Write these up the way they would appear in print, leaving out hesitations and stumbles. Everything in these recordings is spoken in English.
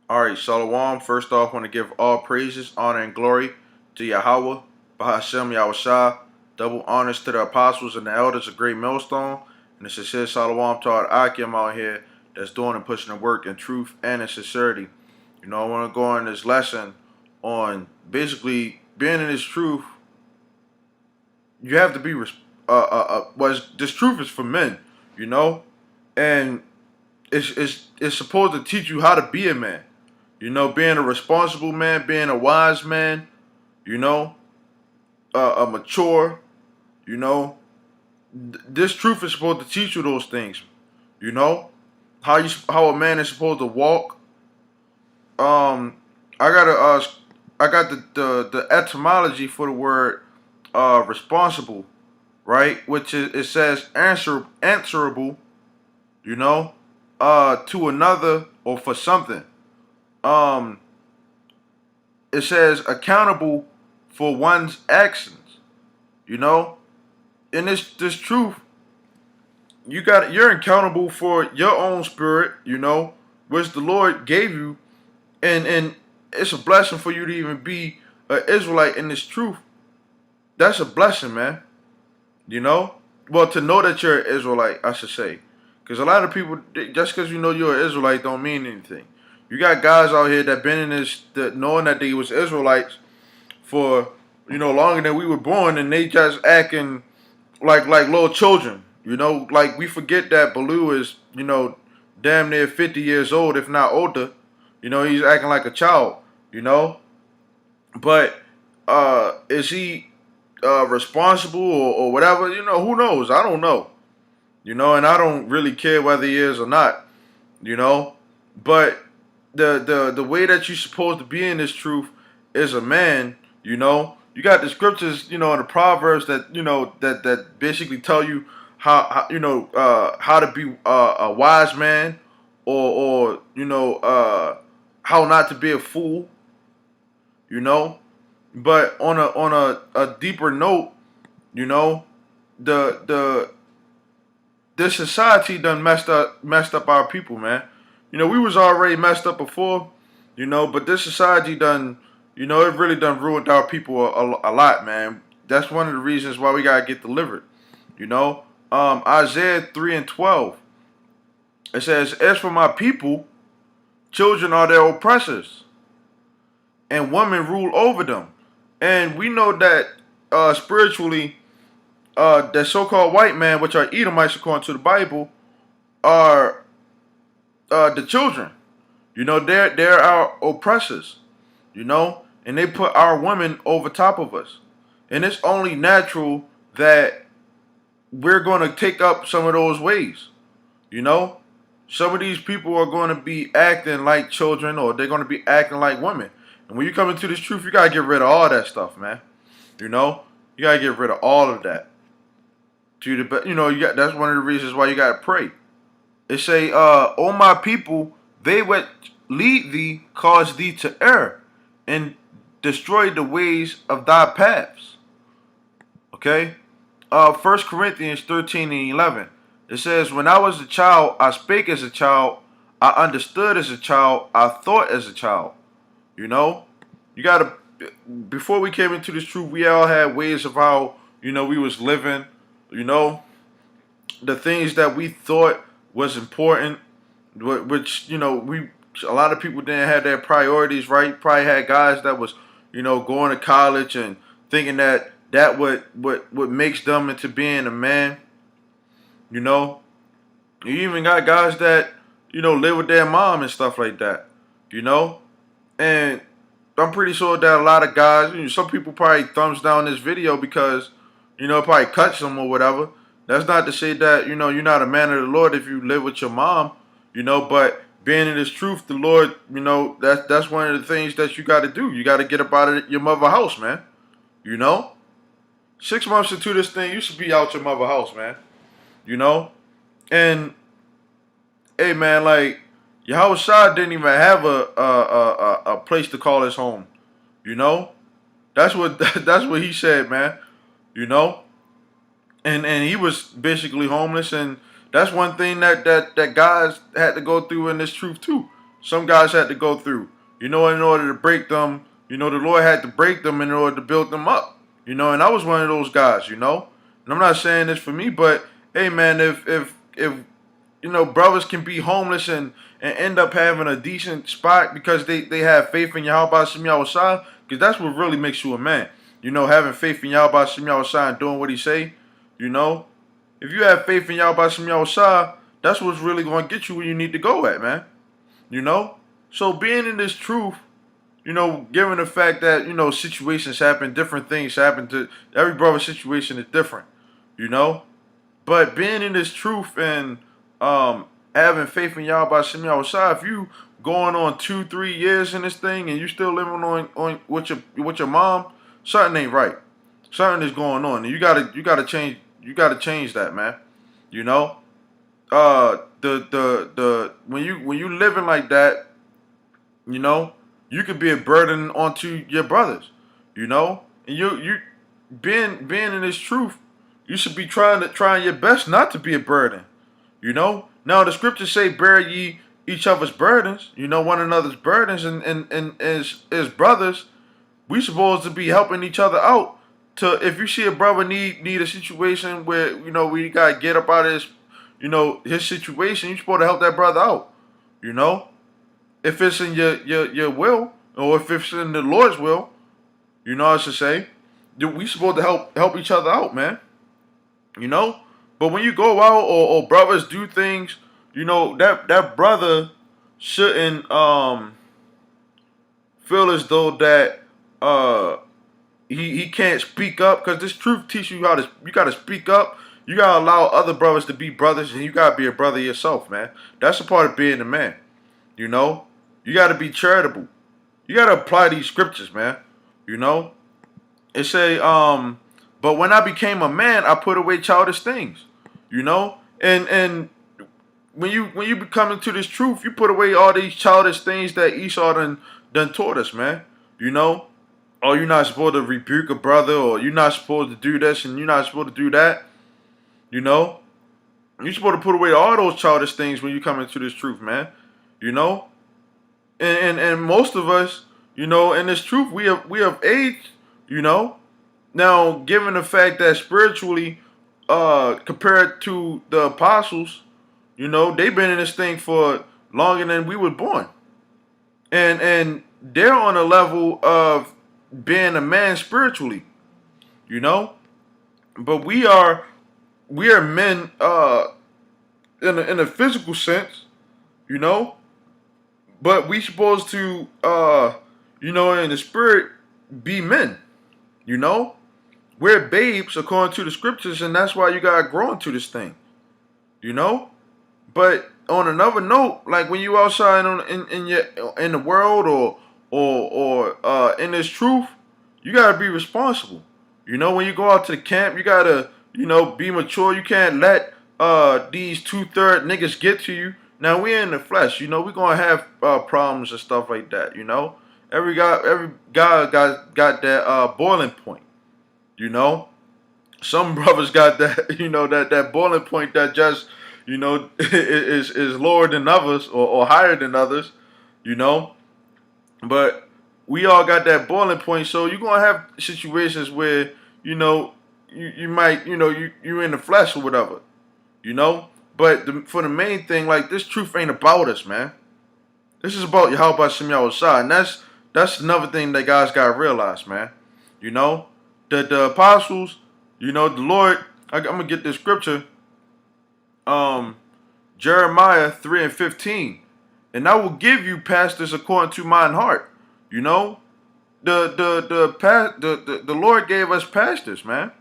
Alright, Shalawam. First off, I want to give all praises, honor, and glory to Yahawah, Bahashem Yahawashi. Double honors to the apostles and the elders of Great Millstone. And a sincere Shalawam to our Akim out here that's doing and pushing the work in truth and in sincerity. I want to go on this lesson on basically being in this truth. You have to be, this truth is for men, and it's supposed to teach you how to be a man. Being a responsible man, being a wise man, a mature, this truth is supposed to teach you those things, how a man is supposed to walk. I got the etymology for the word responsible, right? Which is, it says answerable, to another or for something. Um, it says accountable for one's actions, In this truth, you're accountable for your own spirit, which the Lord gave you, and it's a blessing for you to even be an Israelite in this truth. That's a blessing, man. Well, to know that you're an Israelite, I should say, because a lot of people, just because you know you're an Israelite, don't mean anything. You got guys out here that been in this, that knowing that they was Israelites for longer than we were born, and they just acting like little children. Like we forget that Baloo is damn near 50 years old, if not older. He's acting like a child. But is he responsible or whatever? Who knows? I don't know. And I don't really care whether he is or not. But the way that you're supposed to be in this truth is a man. You got the scriptures, in the Proverbs that that basically tell you how to be a wise man, or how not to be a fool. But on a deeper note, the this society done messed up our people, man. We was already messed up before, but this society done, it really done ruined our people a lot, man. That's one of the reasons why we gotta get delivered. Isaiah 3:12. It says, "As for my people, children are their oppressors, and women rule over them." And we know that spiritually, the so-called white man, which are Edomites according to the Bible, are the children. They're our oppressors. And they put our women over top of us. And it's only natural that we're going to take up some of those ways. Some of these people are going to be acting like children, or they're going to be acting like women. And when you come into this truth, you got to get rid of all that stuff, man. You got to get rid of all of that. That's one of the reasons why you got to pray. It say, "O my people, they which lead thee cause thee to err, and destroy the ways of thy paths." Okay? 1 Corinthians 13:11. It says, "When I was a child, I spake as a child, I understood as a child, I thought as a child." You gotta, before we came into this truth, we all had ways of how, we was living, the things that we thought was important, which, a lot of people didn't have their priorities right. Probably had guys that was, going to college and thinking that what makes them into being a man. You even got guys that, live with their mom and stuff like that. And I'm pretty sure that a lot of guys, some people probably thumbs down this video because, it probably cuts them or whatever. That's not to say that, you're not a man of the Lord if you live with your mom, but being in this truth, the Lord, that's one of the things that you got to do. You got to get up out of your mother house, man. 6 months into this thing, you should be out your mother house, man. And, hey, man, like, Yahawashi didn't even have a place to call his home. That's what he said, man. And he was basically homeless, and that's one thing that guys had to go through in this truth too. Some guys had to go through. In order to break them, the Lord had to break them in order to build them up. And I was one of those guys. And I'm not saying this for me, but hey, man, if brothers can be homeless and end up having a decent spot because they have faith in YAHAWASHI, because that's what really makes you a man. Having faith in YAHAWASHI and doing what he say. If you have faith in YAHAWASHI, that's what's really going to get you where you need to go at, man. So being in this truth, given the fact that, situations happen, different things happen to every brother's situation is different, but being in this truth and having faith in YAHAWASHI, if you going on 2-3 years in this thing and you still living on with your mom, something ain't right. Something is going on, and you gotta change that, man. When you living like that, you could be a burden onto your brothers, and you being in this truth, you should be trying your best not to be a burden. Now the scriptures say, bear ye each other's burdens, one another's burdens, and as brothers, we supposed to be helping each other out. If you see a brother need a situation where we gotta get up out of his situation, you're supposed to help that brother out. If it's in your will, or if it's in the Lord's will, I should say, we supposed to help each other out, man. But when you go out or brothers do things, that brother shouldn't feel as though that he can't speak up, because this truth teaches you you gotta speak up. You gotta allow other brothers to be brothers, and you gotta be a brother yourself, man. That's a part of being a man. You gotta be charitable. You gotta apply these scriptures, man. It say, but when I became a man, I put away childish things. And when you become into this truth, you put away all these childish things that Esau done taught us, man. Oh, you're not supposed to rebuke a brother, or you're not supposed to do this, and you're not supposed to do that. You're supposed to put away all those childish things when you come into this truth, man. And most of us, in this truth, we have aged, Now, given the fact that spiritually, compared to the apostles, they've been in this thing for longer than we were born. And they're on a level of being a man spiritually, But we are men in a physical sense, But we supposed to in the spirit be men, We're babes according to the scriptures, and that's why you gotta grow into this thing, But on another note, like when you outside in the world or in this truth, you gotta be responsible. When you go out to the camp, you gotta be mature. You can't let these 2/3 niggas get to you. Now we in the flesh, we're gonna have problems and stuff like that. Every guy got that boiling point. Some brothers got that that boiling point that just is lower than others or higher than others. But we all got that boiling point, so you're gonna have situations where you might you're in the flesh or whatever. But for the main thing, like, this truth ain't about us, man. This is about YAHAWASHI, and that's another thing that guys gotta realize, man. The apostles, the Lord. I'm gonna get this scripture. Jeremiah 3:15, and I will give you pastors according to mine heart. The Lord gave us pastors, man.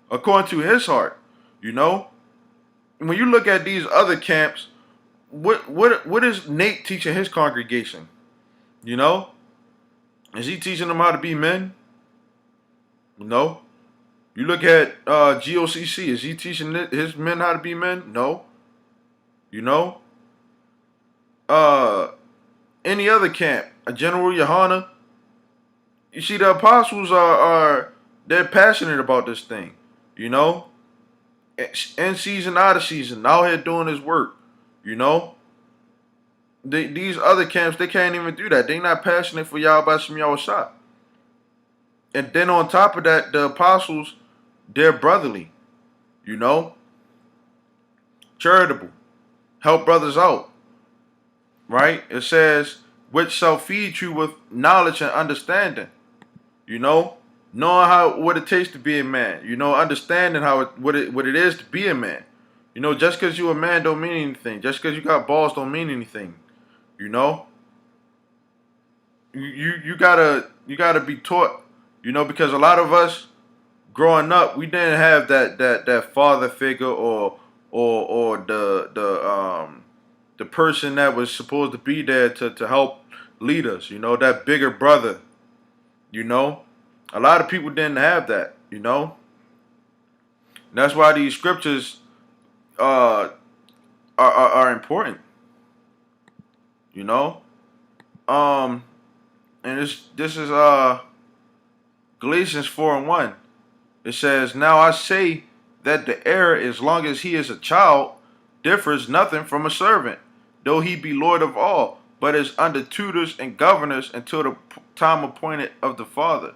According to His heart. When you look at these other camps, what is Nate teaching his congregation? Is he teaching them how to be men? No. You look at GOCC, is he teaching his men how to be men? No. Any other camp, a General Yohana, you see the apostles they're passionate about this thing, in season, out of season, out here doing his work, These other camps, they can't even do that. They not passionate for YAHAWASHI. And then on top of that, the apostles, they're brotherly, you know, charitable, help brothers out, right? It says, which shall feed you with knowledge and understanding, you know, knowing what it takes to be a man, you know, understanding what it is to be a man. You know, just because you a man don't mean anything. Just because you got balls don't mean anything. You know, you gotta be taught. You know, because a lot of us growing up, we didn't have that father figure or the person that was supposed to be there to help lead us. You know, that bigger brother. You know, a lot of people didn't have that. You know, and that's why these scriptures are important. You know, um, and this is Galatians 4:1. It says, "Now I say that the heir, as long as he is a child, differs nothing from a servant, though he be Lord of all, but is under tutors and governors until the time appointed of the Father."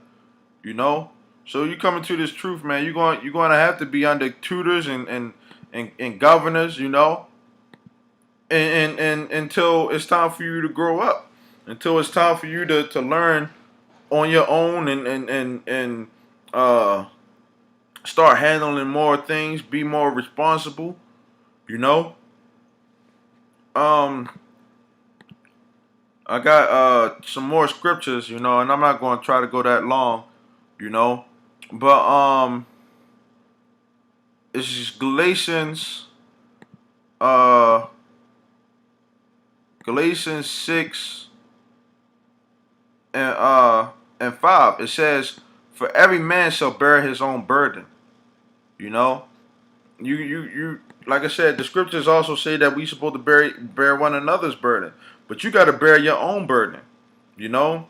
You know, so you come into this truth, man. You're going to have to be under tutors and governors. You know, and until it's time for you to grow up, until it's time for you to learn on your own and start handling more things, be more responsible, you know. Um, I got some more scriptures, you know, and I'm not going to try to go that long, you know, but it's just uh Galatians 6 and 5. It says, "For every man shall bear his own burden." You know, you like I said, the scriptures also say that we supposed to bear one another's burden, but you got to bear your own burden. You know,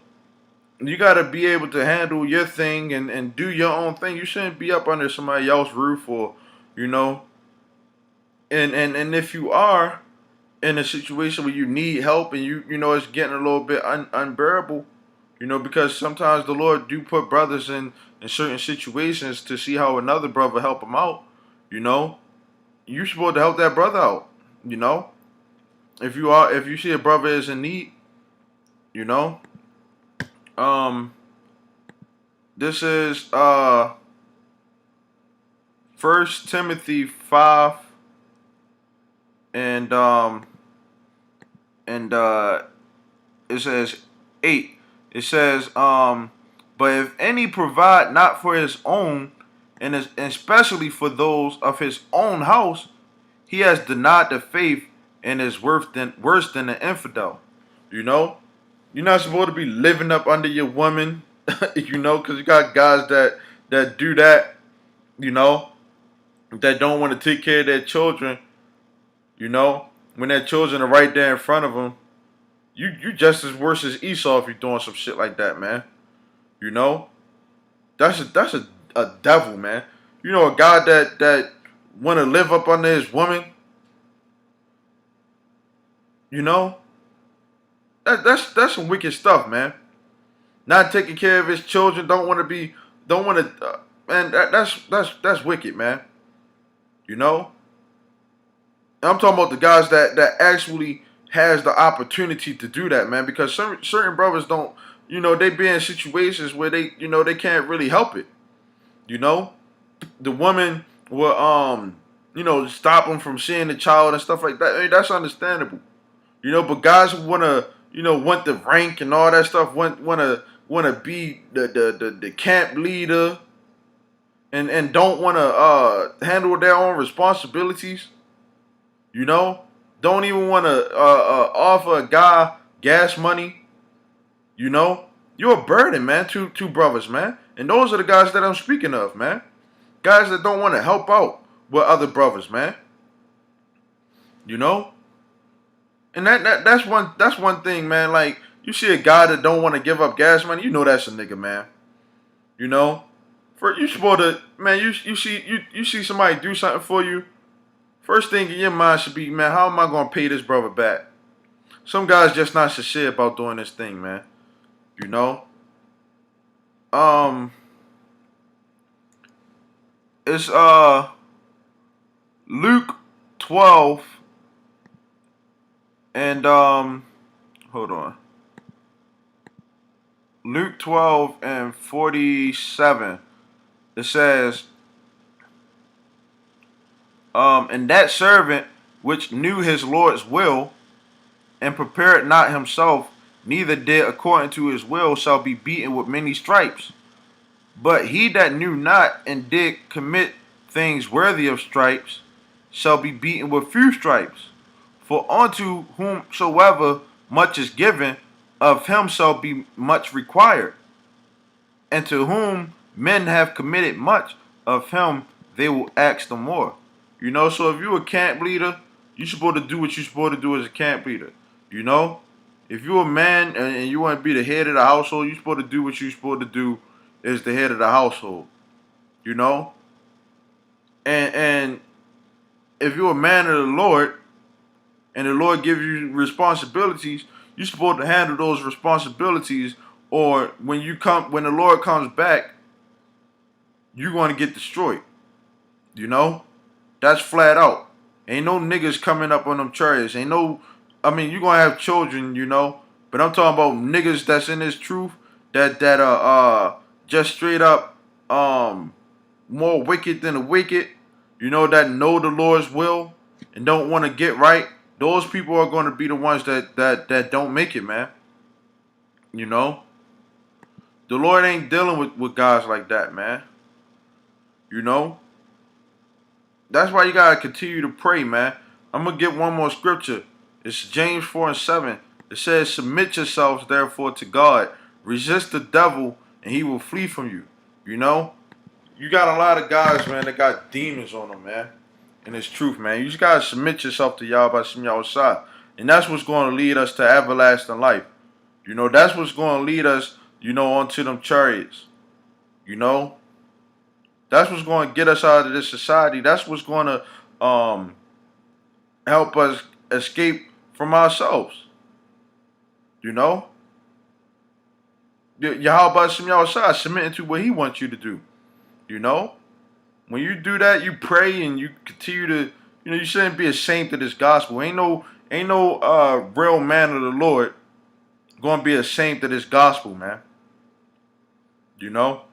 you got to be able to handle your thing and do your own thing. You shouldn't be up under somebody else's roof, or you know, and if you are in a situation where you need help and you know it's getting a little bit unbearable, you know, because sometimes the Lord do put brothers in certain situations to see how another brother help them out. You know, you supposed to help that brother out. You know, if you see a brother is in need, you know, um, this is First Timothy 5 and and it says 8. It says, but if any provide not for his own, and especially for those of his own house, he has denied the faith and is worse than an infidel. You know, you're not supposed to be living up under your woman, you know, because you got guys that do that, you know, that don't want to take care of their children, you know, when their children are right there in front of them. You just as worse as Esau if you're doing some shit like that, man. You know, that's a devil, man. You know, a guy that want to live up under his woman. You know, that's some wicked stuff, man. Not taking care of his children, don't want to, man. That's wicked, man. You know, and I'm talking about the guys that actually has the opportunity to do that, man. Because certain brothers don't, you know, they be in situations where they can't really help it. You know, the woman will you know, stop them from seeing the child and stuff like that. I mean, that's understandable. You know, but guys who wanna, you know, want the rank and all that stuff, wanna be the camp leader and don't wanna handle their own responsibilities. You know, don't even wanna offer a guy gas money. You know, you're a burden, man. Two brothers, man, and those are the guys that I'm speaking of, man. Guys that don't want to help out with other brothers, man. You know, and that's one thing, man. Like you see a guy that don't want to give up gas money, you know that's a nigga, man. You know, for you supposed to, man. You see somebody do something for you. First thing in your mind should be, man, how am I gonna pay this brother back? some guys just not sincere about doing this thing, man. You know? Um, it's Luke 12 and hold on. Luke 12 and 47. It says, and that servant which knew his Lord's will, and prepared not himself, neither did according to his will, shall be beaten with many stripes. But he that knew not, and did commit things worthy of stripes, shall be beaten with few stripes. For unto whomsoever much is given, of him shall be much required. And to whom men have committed much, of him they will ask the more. You know, so if you're a camp leader, you're supposed to do what you're supposed to do as a camp leader. You know, if you're a man and you want to be the head of the household, you're supposed to do what you're supposed to do as the head of the household. You know, and if you're a man of the Lord, and the Lord gives you responsibilities, you're supposed to handle those responsibilities. Or when the Lord comes back, you're going to get destroyed. You know, that's flat out. Ain't no niggas coming up on them chariots. Ain't no, I mean, you're gonna have children, you know, but I'm talking about niggas that's in this truth that just straight up more wicked than the wicked, you know, that know the Lord's will and don't want to get right. Those people are going to be the ones that don't make it, man. You know, the Lord ain't dealing with guys like that, man. You know, that's why you gotta continue to pray, man. I'm gonna get one more scripture. It's James 4 and 7. It says, submit yourselves therefore to God. Resist the devil and he will flee from you. You know? You got a lot of guys, man, that got demons on them, man. And it's truth, man. You just gotta submit yourself to YAHAWASHI. And that's what's going to lead us to everlasting life. You know, that's what's going to lead us, you know, onto them chariots. You know? That's what's going to get us out of this society. That's what's going to help us escape from ourselves. You know? YAHAWASHI, submitting to what he wants you to do. You know? When you do that, you pray and you continue to, you know, you shouldn't be ashamed of this gospel. Ain't no real man of the Lord going to be ashamed of this gospel, man. You know?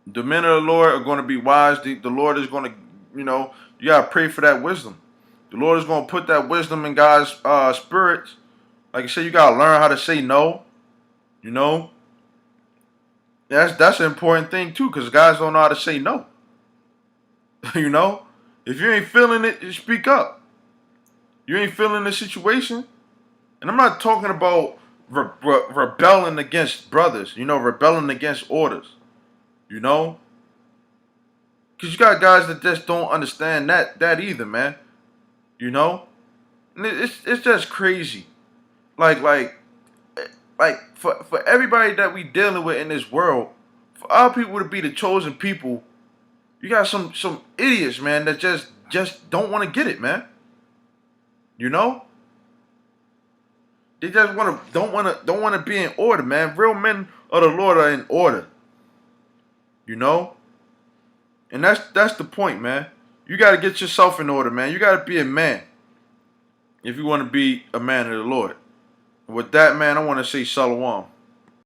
The men of the Lord are going to be wise. The Lord is going to, you know, you got to pray for that wisdom. The Lord is going to put that wisdom in God's spirits. Like I said, you got to learn how to say no. You know? That's an important thing, too, because guys don't know how to say no. You know? If you ain't feeling it, you speak up. You ain't feeling the situation. And I'm not talking about rebelling against brothers, you know, rebelling against orders. You know? Because you got guys that just don't understand that either, man. You know? And it's just crazy. Like for everybody that we dealing with in this world, for our people to be the chosen people, you got some idiots, man, that just don't want to get it, man. You know? They just don't want to be in order, man. Real men of the Lord are in order. You know? And that's the point, man. You got to get yourself in order, man. You got to be a man if you want to be a man of the Lord. And with that, man, I want to say Shalawam.